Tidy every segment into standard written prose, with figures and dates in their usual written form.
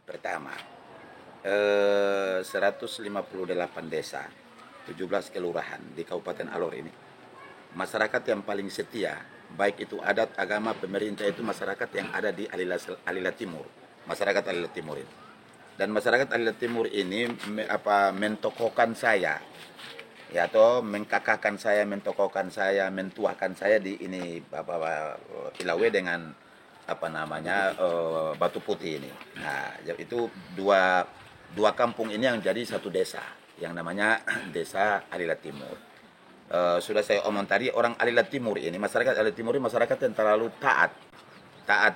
Pertama, 158 desa, 17 kelurahan di Kabupaten Alor ini. Masyarakat yang paling setia, baik itu adat, agama, pemerintah, itu masyarakat yang ada di Alila Timur. Masyarakat Alila Timur ini. Dan masyarakat Alila Timur ini mentokohkan saya, ya toh mengkakahkan saya, mentokohkan saya, mentuakan saya di ini Ilawe dengan Batu Putih ini. Nah, itu dua kampung ini yang jadi satu desa yang namanya Desa Alila Timur. Sudah saya omong tadi, orang Alila Timur ini, masyarakat Alila Timur ini masyarakat yang terlalu taat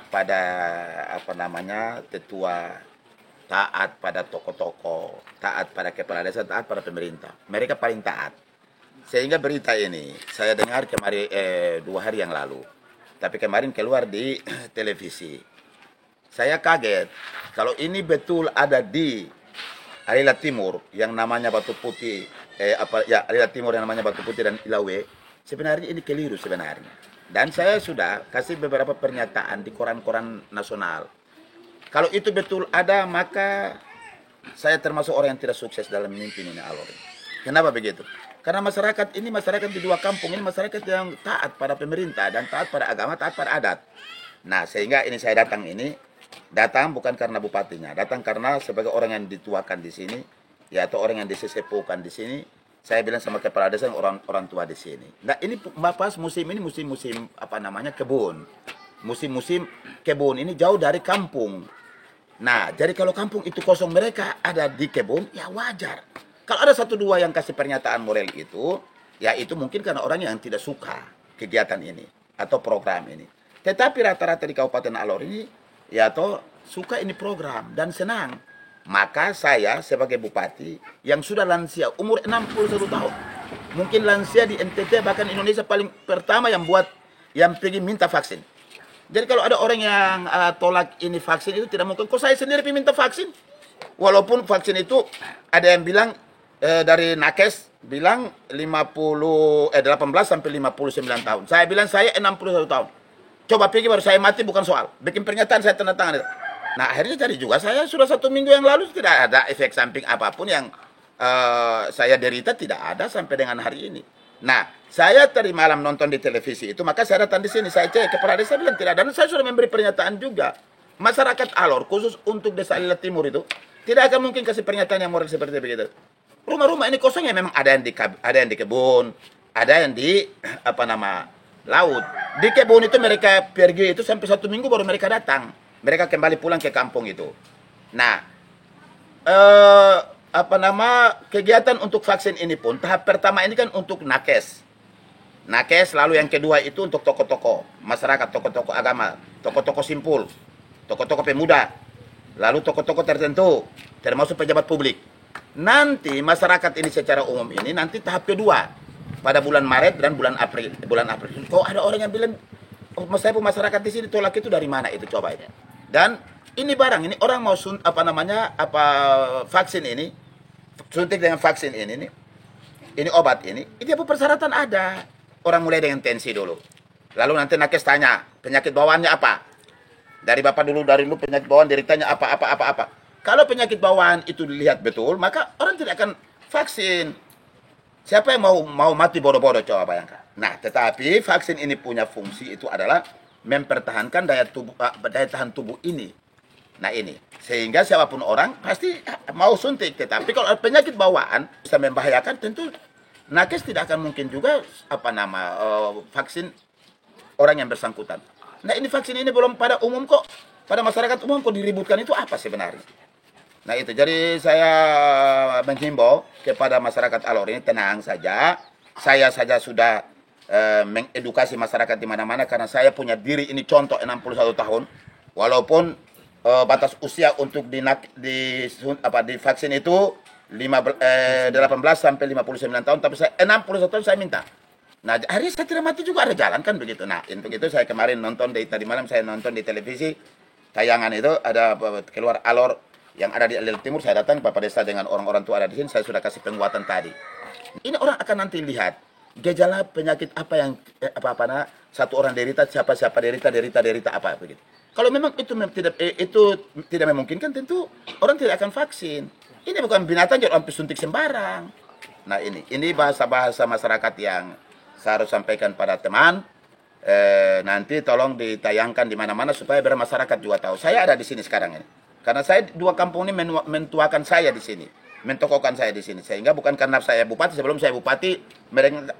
pada tetua, taat pada tokoh-tokoh, taat pada kepala desa, taat pada pemerintah. Mereka paling taat. Sehingga berita ini saya dengar kemarin 2 hari yang lalu. Tapi kemarin keluar di televisi. Saya kaget kalau ini betul ada di Alila Timur yang namanya Batu Putih, Alila Timur yang namanya Batu Putih dan Ilawe. Sebenarnya ini keliru sebenarnya. Dan saya sudah kasih beberapa pernyataan di koran-koran nasional. Kalau itu betul ada, maka saya termasuk orang yang tidak sukses dalam memimpin ini Alor. Kenapa begitu? Karena masyarakat ini, masyarakat di dua kampung ini, masyarakat yang taat pada pemerintah dan taat pada agama, taat pada adat. Nah, sehingga ini saya datang bukan karena bupatinya, datang karena sebagai orang yang dituakan di sini, ya, atau orang yang disesepukan di sini. Saya bilang sama kepala desa, orang tua di sini. Nah, ini pas musim ini musim kebun. Musim-musim kebun ini jauh dari kampung. Nah, jadi kalau kampung itu kosong, mereka ada di kebun, ya wajar. Kalau ada satu dua yang kasih pernyataan moral itu, ya itu mungkin karena orang yang tidak suka kegiatan ini atau program ini. Tetapi rata-rata di Kabupaten Alor ini, ya toh suka ini program dan senang. Maka saya sebagai bupati yang sudah lansia, umur 61 tahun, mungkin lansia di NTT, bahkan Indonesia paling pertama yang pergi minta vaksin. Jadi kalau ada orang yang tolak ini vaksin itu tidak mungkin. Kok saya sendiri minta vaksin? Walaupun vaksin itu ada yang bilang dari Nakes bilang 18 sampai 59 tahun. Saya bilang saya 61 tahun. Coba pergi baru saya mati, bukan soal. Bikin pernyataan saya tanda tangan itu. Nah, akhirnya jadi juga saya sudah 1 minggu yang lalu tidak ada efek samping apapun yang saya derita, tidak ada sampai dengan hari ini. Nah, saya tadi malam nonton di televisi itu, maka saya datang di sini, saya cek kepala desa bilang tidak ada. Dan saya sudah memberi pernyataan juga. Masyarakat Alor, khusus untuk Desa Alila Timur itu, tidak akan mungkin kasih pernyataan yang moral seperti begitu. Rumah-rumah ini kosong ya, memang ada yang di kebun, ada yang di laut. Di kebun itu mereka pergi itu sampai 1 minggu baru mereka datang. Mereka kembali pulang ke kampung itu. Nah, kegiatan untuk vaksin ini pun tahap pertama ini kan untuk Nakes. Nakes, lalu yang kedua itu untuk tokoh-tokoh masyarakat, tokoh-tokoh agama, tokoh-tokoh simpul, tokoh-tokoh pemuda, lalu tokoh-tokoh tertentu, termasuk pejabat publik. Nanti masyarakat ini secara umum ini nanti tahap kedua pada bulan Maret dan bulan April. Kok ada orang yang bilang, saya pun masyarakat di sini tolak itu dari mana itu, coba ini. Dan ini barang ini orang mau vaksin ini, suntik dengan vaksin ini obat ini pun persyaratan ada. Orang mulai dengan tensi dulu. Lalu nanti Nakes tanya, penyakit bawaannya apa? Dari bapak dulu, penyakit bawaan deritanya apa. Kalau penyakit bawaan itu dilihat betul, maka orang tidak akan vaksin. Siapa yang mau mati bodoh-bodoh, coba bayangkan. Nah, tetapi vaksin ini punya fungsi itu adalah mempertahankan daya tahan tubuh ini. Nah ini, sehingga siapapun orang pasti mau suntik. Tetapi kalau penyakit bawaan bisa membahayakan, tentu Nakes tidak akan mungkin juga vaksin orang yang bersangkutan. Nah ini vaksin ini belum pada umum kok, pada masyarakat umum kok diributkan, itu apa sebenarnya? Nah itu, jadi saya menghimbau kepada masyarakat Alor ini tenang saja. Saya saja sudah mengedukasi masyarakat di mana-mana karena saya punya diri ini contoh 61 tahun. Walaupun batas usia untuk divaksin itu 18 sampai 59 tahun, tapi saya 61 tahun saya minta. Nah, hari saya tidak mati juga ada jalan kan begitu. Nah, untuk itu saya kemarin tadi malam saya nonton di televisi tayangan itu, ada keluar Alor yang ada di Alila Timur. Saya datang Bapak Desa dengan orang-orang tua ada di sini, saya sudah kasih penguatan tadi. Ini orang akan nanti lihat gejala penyakit apa yang satu orang derita, siapa derita apa begitu. Kalau memang itu tidak memungkinkan, tentu orang tidak akan vaksin. Ini bukan binatang jadi orang suntik sembarang. Nah ini bahasa-bahasa masyarakat yang saya harus sampaikan pada teman. Nanti tolong ditayangkan di mana-mana supaya biar masyarakat juga tahu. Saya ada di sini sekarang ini. Karena saya 2 kampung ini mentuakan saya di sini, mentokohkan saya di sini. Sehingga bukan karena saya bupati, sebelum saya bupati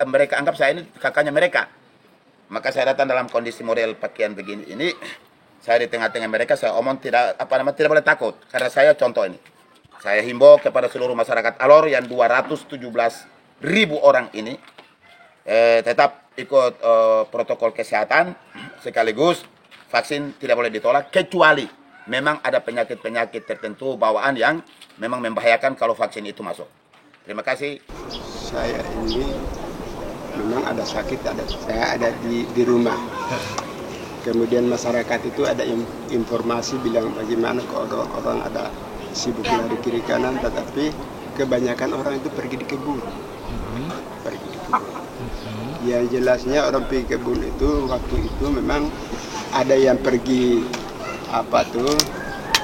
mereka anggap saya ini kakaknya mereka. Maka saya datang dalam kondisi model pakaian begini ini. Saya di tengah-tengah mereka, saya omong tidak boleh takut. Karena saya contoh ini. Saya himbau kepada seluruh masyarakat Alor yang 217.000 orang ini tetap ikut protokol kesehatan, sekaligus vaksin tidak boleh ditolak kecuali memang ada penyakit-penyakit tertentu bawaan yang memang membahayakan kalau vaksin itu masuk. Terima kasih. Saya ini memang ada sakit, saya ada di rumah. Kemudian masyarakat itu ada informasi bilang bagaimana kalau orang ada sibuk lari kiri kanan, tetapi kebanyakan orang itu pergi di kebun. Pergi di kebun. Yang jelasnya orang pergi kebun itu waktu itu memang ada yang pergi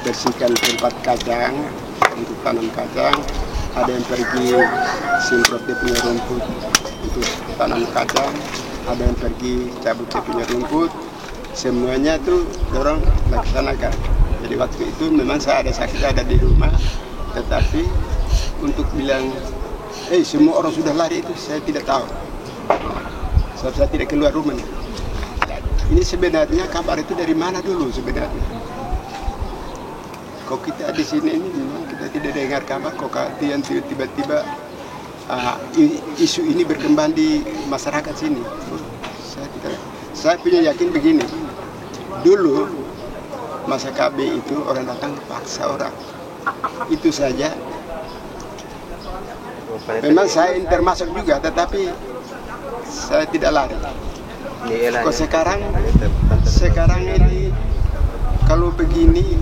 bersihkan tempat kacang untuk tanam kacang, ada yang pergi semprot dia punya rumput untuk tanam kacang, ada yang pergi cabut dia punya rumput. Semuanya tuh dorong laksanakan. Jadi waktu itu memang saya ada sakit, ada di rumah, tetapi untuk bilang semua orang sudah lari itu saya tidak tahu. Sebab saya tidak keluar rumah. Ini sebenarnya kabar itu dari mana dulu sebenarnya? Kok kita di sini ini memang kita tidak dengar kabar, kok tiba-tiba isu ini berkembang di masyarakat sini. Saya punya yakin begini, dulu masa KB itu orang datang paksa orang, itu saja. Memang saya termasuk juga, tetapi saya tidak lari. Kok sekarang ini kalau begini,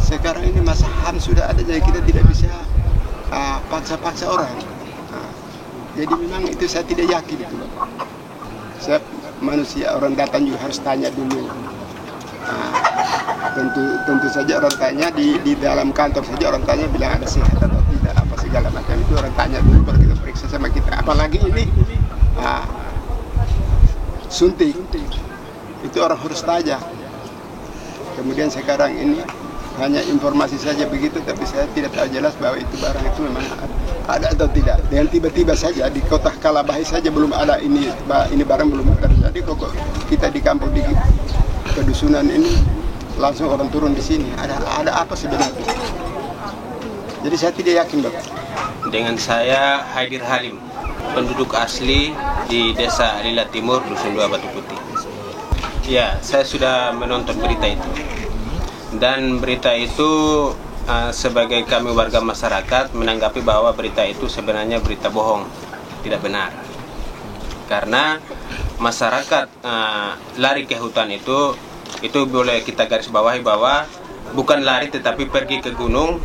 sekarang ini masa HAM sudah ada, jadi kita tidak bisa paksa-paksa orang. Jadi memang itu saya tidak yakin itu. Saya manusia, orang datang juga harus tanya dulu. Tentu saja orang tanya di dalam kantor saja orang tanya bilang ada sehat atau tidak, apa segala macam itu orang tanya dulu baru kita periksa sama kita. Apalagi ini suntik itu orang harus tanya. Kemudian sekarang ini hanya informasi saja begitu, tapi saya tidak tahu jelas bahwa itu barang itu memang ada atau tidak. Dengan tiba-tiba saja di kota Kalabahi saja belum ada ini barang belum ada. Jadi kok kita di kampung di kedusunan ini langsung orang turun di sini. Ada apa sebenarnya? Jadi saya tidak yakin, Bapak. Dengan saya Haidir Halim, penduduk asli di Desa Lila Timur, Dusun 2 Batu Putih. Ya, saya sudah menonton berita itu. Dan berita itu sebagai kami warga masyarakat menanggapi bahwa berita itu sebenarnya berita bohong, tidak benar. Karena masyarakat lari ke hutan itu boleh kita garis bawahi bahwa bukan lari tetapi pergi ke gunung,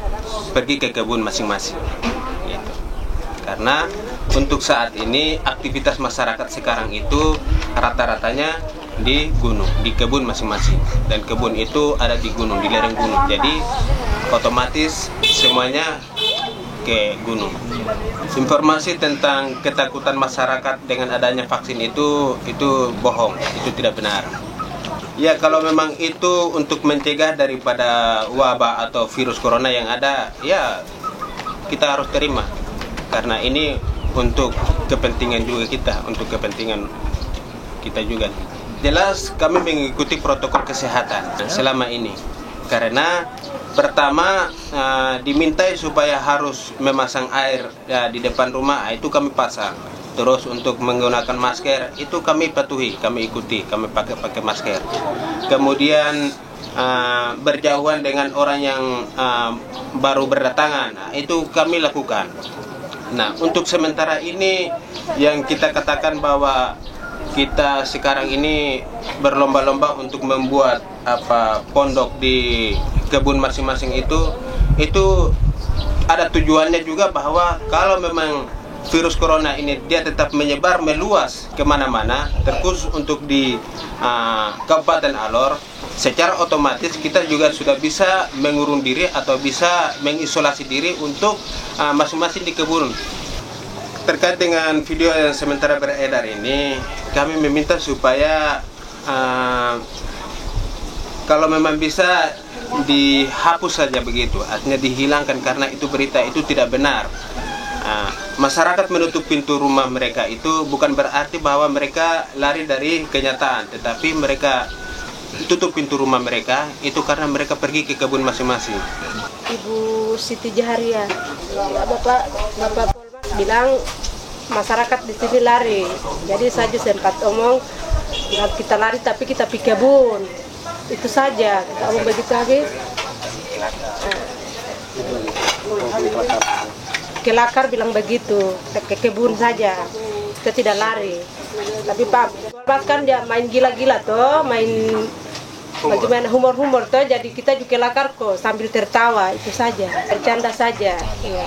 pergi ke kebun masing-masing. Gitu. Karena untuk saat ini aktivitas masyarakat sekarang itu rata-ratanya di gunung, di kebun masing-masing, dan kebun itu ada di gunung, di lereng gunung, jadi otomatis semuanya ke gunung. Informasi tentang ketakutan masyarakat dengan adanya vaksin itu bohong, itu tidak benar. Ya, kalau memang itu untuk mencegah daripada wabah atau virus corona yang ada, ya kita harus terima, karena ini untuk kepentingan juga kita, untuk kepentingan kita juga. Jelas kami mengikuti protokol kesehatan selama ini, karena pertama dimintai supaya harus memasang air di depan rumah, itu kami pasang. Terus untuk menggunakan masker itu kami patuhi, kami ikuti, kami pakai masker. Kemudian berjauhan dengan orang yang baru berdatangan, itu kami lakukan. Nah, untuk sementara ini yang kita katakan bahwa kita sekarang ini berlomba-lomba untuk membuat pondok di kebun masing-masing itu ada tujuannya juga, bahwa kalau memang virus corona ini dia tetap menyebar meluas kemana-mana, terkhusus untuk di Kabupaten Alor, secara otomatis kita juga sudah bisa mengurung diri atau bisa mengisolasi diri untuk masing-masing di kebun. Terkait dengan video yang sementara beredar ini, kami meminta supaya kalau memang bisa dihapus saja begitu, artinya dihilangkan karena itu berita itu tidak benar. Masyarakat menutup pintu rumah mereka itu bukan berarti bahwa mereka lari dari kenyataan, tetapi mereka tutup pintu rumah mereka itu karena mereka pergi ke kebun masing-masing. Ibu Siti Jaharia, Bapak Polmas bilang masyarakat di sini lari, jadi saya sempat omong kita lari tapi kita pergi kebun, itu saja kita omong begitu lagi. Kelakar bilang begitu, ke kebun saja, kita tidak lari. Tapi Pak Polmas kan dia main gila-gila toh, main bagaimana humor-humor toh, jadi kita juga kelakar kok sambil tertawa, itu saja, bercanda saja. Ya.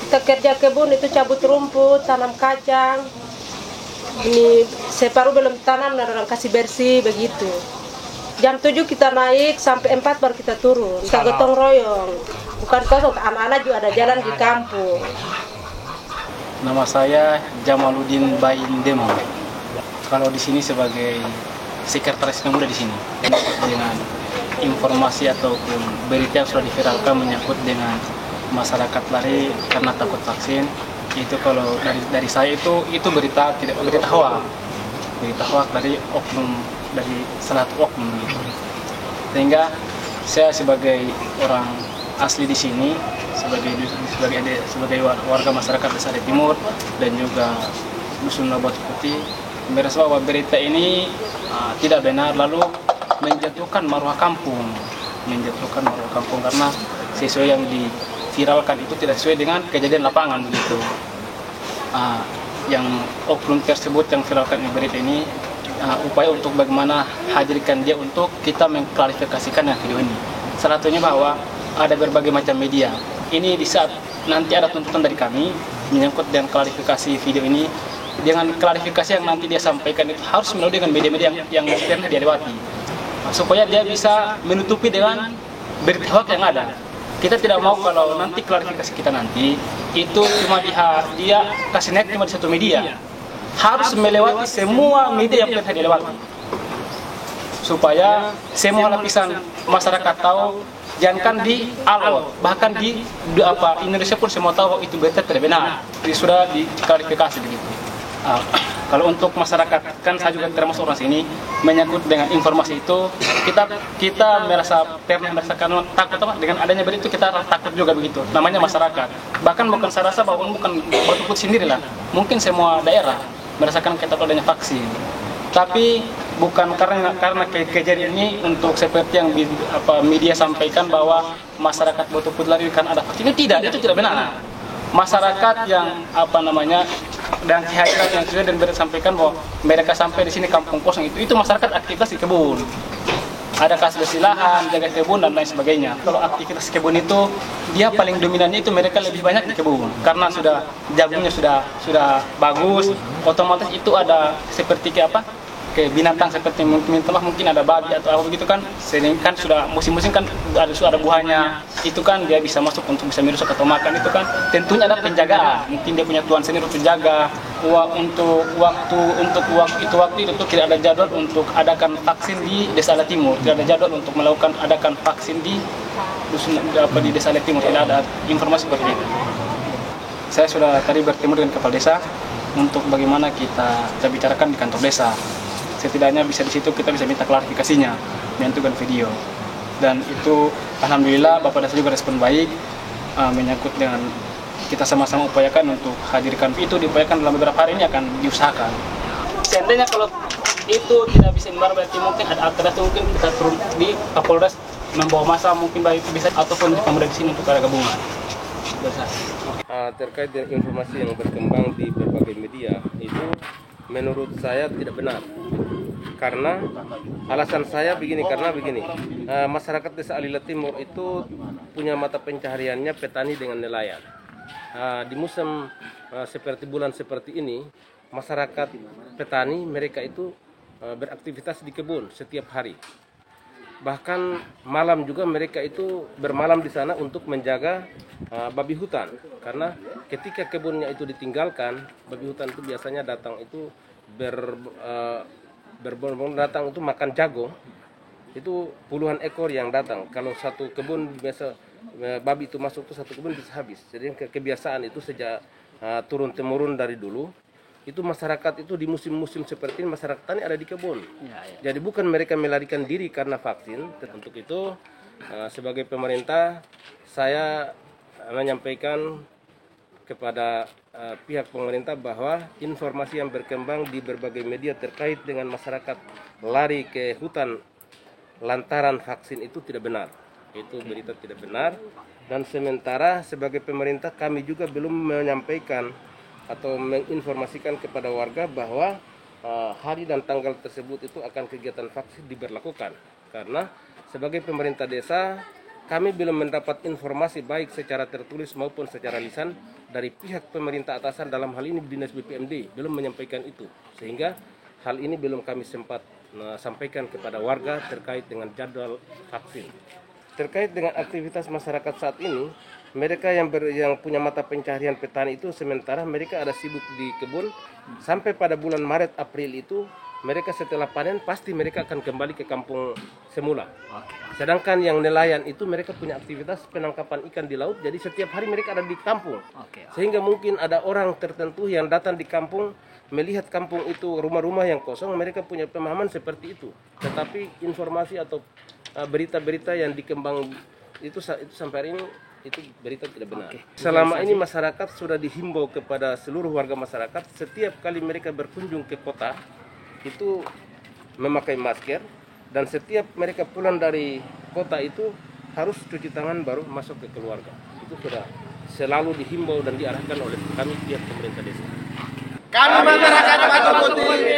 Kita kerja kebun itu cabut rumput, tanam kacang. Ini separuh belum tanam, orang kasih bersih begitu. Jam 7 kita naik sampai 4 baru kita turun. Kita gotong royong. Bukan kosong, anak-anak juga ada jalan di kampung. Nama saya Jamaluddin Bain Demo. Kalau di sini sebagai sekretaris pemuda di sini, dengan informasi ataupun berita yang sudah diviralkan menyangkut dengan masyarakat lari karena takut vaksin, itu kalau dari saya itu berita tidak berita hoax dari oknum, dari salah satu oknum gitu. Sehingga saya sebagai orang asli di sini, sebagai warga masyarakat Desa Lila Timur dan juga Dusun Batu Putih, merasa bahwa berita ini tidak benar, lalu menjatuhkan marwah kampung karena sesuai yang diviralkan itu tidak sesuai dengan kejadian lapangan begitu. Yang oknum tersebut yang viralkan berita ini upaya untuk bagaimana hadirkan dia untuk kita mengklarifikasikan video ini. Salah satunya bahwa ada berbagai macam media. Ini di saat nanti ada tuntutan dari kami menyangkut dengan klarifikasi video ini, dengan klarifikasi yang nanti dia sampaikan itu harus melalui dengan media-media yang pernah dia lewati, supaya dia bisa menutupi dengan berita hoax yang ada. Kita tidak mau kalau nanti klarifikasi kita nanti itu cuma dia kasih naik cuma di satu media, harus melewati semua media yang pernah dia lewati, supaya semua lapisan masyarakat tahu. Jangankan di Alor, bahkan di Indonesia pun semua tahu itu berita tidak benar. Sudah diklarifikasi begitu. Kalau untuk masyarakat, kan saya juga termasuk orang sini, menyangkut dengan informasi itu, kita pernah merasakan takut dengan adanya berita itu, kita takut juga begitu. Namanya masyarakat. Bahkan bukan saya rasa bahwa bukan Batu Putih sendiri lah, mungkin semua daerah merasakan kita adanya vaksin. Tapi bukan karena kejadian ini untuk seperti yang media sampaikan bahwa masyarakat Batu Putih lari kan ada vaksin, itu tidak benar. Masyarakat yang dan kehadiran yang sudah dan sampaikan bahwa mereka sampai di sini kampung kosong itu masyarakat aktivitas di kebun, ada kasih bersih lahan, jaga kebun dan lain sebagainya. Kalau aktivitas kebun itu dia paling dominannya itu mereka lebih banyak di kebun karena sudah jagungnya sudah bagus, otomatis itu ada seperti ke binatang seperti mungkin ada babi atau apa begitu kan, sering kan sudah musim-musim kan ada buahnya, itu kan dia bisa masuk untuk bisa merusak atau makan, itu kan tentunya ada penjagaan, mungkin dia punya tuan sendiri untuk jaga. Untuk waktu itu tidak ada jadwal untuk adakan vaksin di Desa Lila Timur, tidak ada jadwal untuk adakan vaksin di Desa Lila Timur, tidak ada informasi seperti itu. Saya sudah tadi bertemu dengan kepala desa untuk bagaimana kita bicarakan di kantor desa. Setidaknya bisa di situ kita bisa minta klarifikasinya dengan video, dan itu alhamdulillah Bapak Desa juga respon baik, menyangkut dengan kita sama-sama upayakan untuk hadirkan itu, diupayakan dalam beberapa hari ini akan diusahakan. Seandainya kalau itu tidak bisa dibar, berarti mungkin ada alternatif, mungkin kita turun di Kapolres membawa masa mungkin baik bisa, ataupun di pemuda di sini untuk ada gabungan. Terkait dengan informasi yang berkembang di berbagai media itu menurut saya tidak benar. Karena alasan saya begini, masyarakat Desa Lila Timur itu punya mata pencahariannya petani dengan nelayan. di musim seperti bulan seperti ini, masyarakat petani mereka itu beraktivitas di kebun setiap hari. Bahkan malam juga mereka itu bermalam di sana untuk menjaga babi hutan. Karena ketika kebunnya itu ditinggalkan, babi hutan itu biasanya datang itu berbondong datang untuk makan jagung. Itu puluhan ekor yang datang. Kalau satu kebun biasa babi itu masuk ke satu kebun bisa habis. Jadi kebiasaan itu sejak turun temurun dari dulu. Itu masyarakat itu di musim-musim seperti ini masyarakat tani ada di kebun. Jadi bukan mereka melarikan diri karena vaksin. Untuk itu sebagai pemerintah saya menyampaikan kepada pihak pemerintah bahwa informasi yang berkembang di berbagai media terkait dengan masyarakat lari ke hutan lantaran vaksin itu tidak benar. Itu berita tidak benar. Dan sementara sebagai pemerintah kami juga belum menyampaikan atau menginformasikan kepada warga bahwa hari dan tanggal tersebut itu akan kegiatan vaksin diberlakukan. Karena sebagai pemerintah desa kami belum mendapat informasi baik secara tertulis maupun secara lisan dari pihak pemerintah atasan, dalam hal ini Dinas BPMD belum menyampaikan itu. Sehingga hal ini belum kami sempat sampaikan kepada warga terkait dengan jadwal vaksin. Terkait dengan aktivitas masyarakat saat ini, mereka yang punya mata pencaharian petani itu sementara mereka ada sibuk di kebun sampai pada bulan Maret April itu mereka setelah panen pasti mereka akan kembali ke kampung semula. Sedangkan yang nelayan itu mereka punya aktivitas penangkapan ikan di laut, jadi setiap hari mereka ada di kampung. Sehingga mungkin ada orang tertentu yang datang di kampung melihat kampung itu rumah-rumah yang kosong, mereka punya pemahaman seperti itu. Tetapi informasi atau berita-berita yang dikembang itu sampai hari ini itu berita tidak benar. Selama ini masyarakat sudah dihimbau kepada seluruh warga masyarakat setiap kali mereka berkunjung ke kota itu memakai masker, dan setiap mereka pulang dari kota itu harus cuci tangan baru masuk ke keluarga. Itu sudah selalu dihimbau dan diarahkan oleh kami pihak pemerintah desa. Kami masyarakat Batu Putih